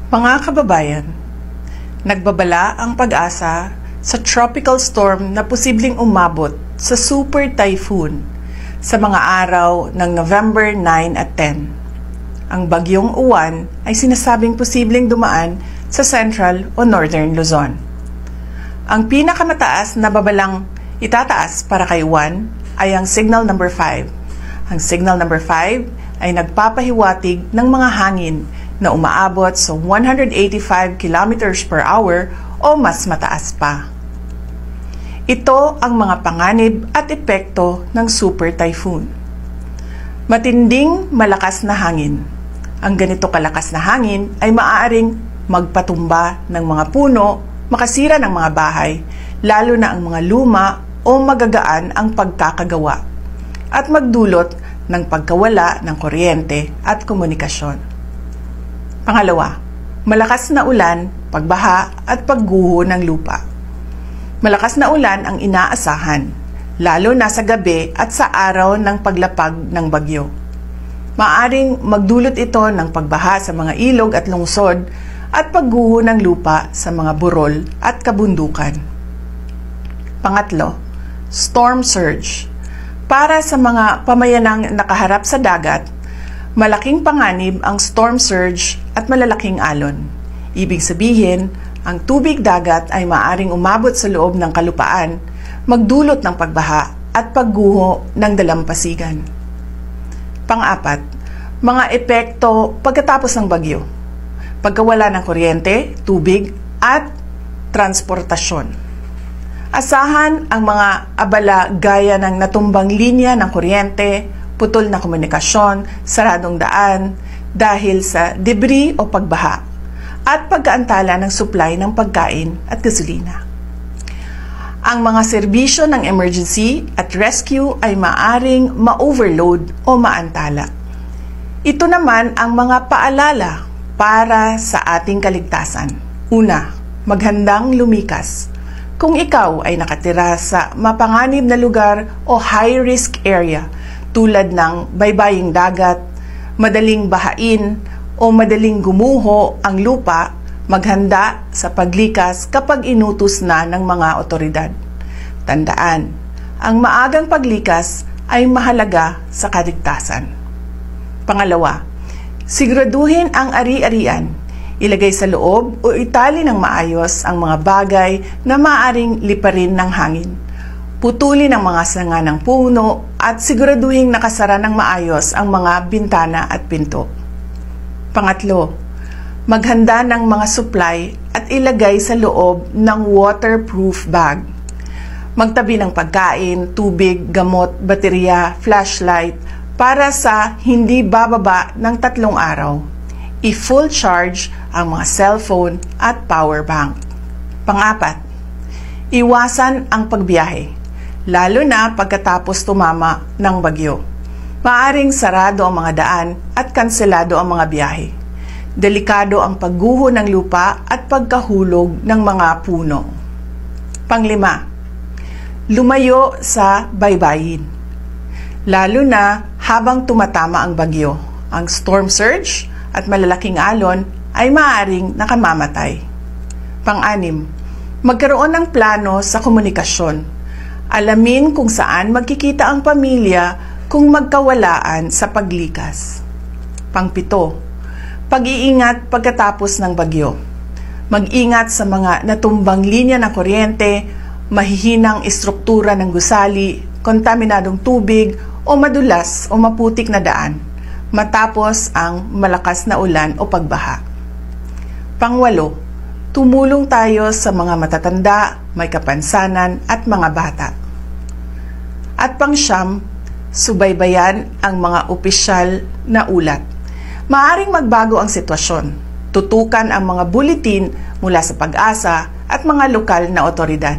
Mga kababayan, nagbabala ang pag-asa sa tropical storm na posibleng umabot sa super typhoon sa mga araw ng November 9 at 10. Ang bagyong Uwan ay sinasabing posibleng dumaan sa Central o Northern Luzon. Ang pinakamataas na babalang itataas para kay Uwan ay ang signal number 5. Ang signal number 5 ay nagpapahiwatig ng mga hangin na umaabot sa 185 kilometers per hour o mas mataas pa. Ito ang mga panganib at epekto ng super typhoon. Matinding malakas na hangin. Ang ganito kalakas na hangin ay maaaring magpatumba ng mga puno, makasira ng mga bahay, lalo na ang mga luma o magagaan ang pagkakagawa, at magdulot ng pagkawala ng kuryente at komunikasyon. Pangalawa, malakas na ulan, pagbaha at pagguho ng lupa. Malakas na ulan ang inaasahan, lalo na sa gabi at sa araw ng paglapag ng bagyo. Maaring magdulot ito ng pagbaha sa mga ilog at lungsod at pagguho ng lupa sa mga burol at kabundukan. Pangatlo, storm surge. Para sa mga pamayanang nakaharap sa dagat, malaking panganib ang storm surge at malalaking alon. Ibig sabihin, ang tubig dagat ay maaring umabot sa loob ng kalupaan, magdulot ng pagbaha at pagguho ng dalampasigan. Pang-apat, mga epekto pagkatapos ng bagyo. Pagkawala ng kuryente, tubig at transportasyon. Asahan ang mga abala gaya ng natumbang linya ng kuryente, putol na komunikasyon, saradong daan dahil sa debris o pagbaha, at pagkaantala ng supply ng pagkain at gasolina. Ang mga serbisyo ng emergency at rescue ay maaring ma-overload o maantala. Ito naman ang mga paalala para sa ating kaligtasan. Una, maghandang lumikas. Kung ikaw ay nakatira sa mapanganib na lugar o high-risk area, tulad ng baybaying dagat, madaling bahain o madaling gumuho ang lupa, maghanda sa paglikas kapag inutos na ng mga otoridad. Tandaan, ang maagang paglikas ay mahalaga sa kaligtasan. Pangalawa, siguraduhin ang ari-arian. Ilagay sa loob o itali ng maayos ang mga bagay na maaaring liparin ng hangin. Putulin ang mga sanga ng puno at siguraduhin nakasara ng maayos ang mga bintana at pinto. Pangatlo, maghanda ng mga supply at ilagay sa loob ng waterproof bag. Magtabi ng pagkain, tubig, gamot, baterya, flashlight para sa hindi bababa ng 3 araw. I-full charge ang mga cellphone at power bank. Pang-apat, iwasan ang pagbiyahe, lalo na pagkatapos tumama ng bagyo. Maaring sarado ang mga daan at kanselado ang mga biyahe. Delikado ang pagguho ng lupa at pagkahulog ng mga puno. Panglima, lumayo sa baybayin, lalo na habang tumatama ang bagyo. Ang storm surge at malalaking alon ay maaaring nakamamatay. Pang-anim, magkaroon ng plano sa komunikasyon. Alamin kung saan magkikita ang pamilya kung magkawalaan sa paglikas. Pang-pito, pag-iingat pagkatapos ng bagyo. Mag-ingat sa mga natumbang linya ng kuryente, mahihinang istruktura ng gusali, kontaminadong tubig o madulas o maputik na daan matapos ang malakas na ulan o pagbaha. Pang-walo, tumulong tayo sa mga matatanda, may kapansanan at mga bata. At pang-siyam, subaybayan ang mga opisyal na ulat. Maaring magbago ang sitwasyon. Tutukan ang mga buletin mula sa Pag-asa at mga lokal na otoridad.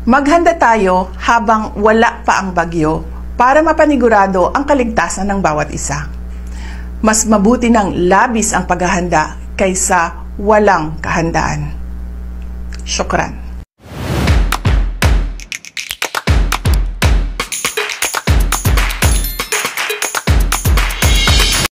Maghanda tayo habang wala pa ang bagyo para mapanigurado ang kaligtasan ng bawat isa. Mas mabuti ng labis ang paghahanda kaysa walang kahandaan. Syukran.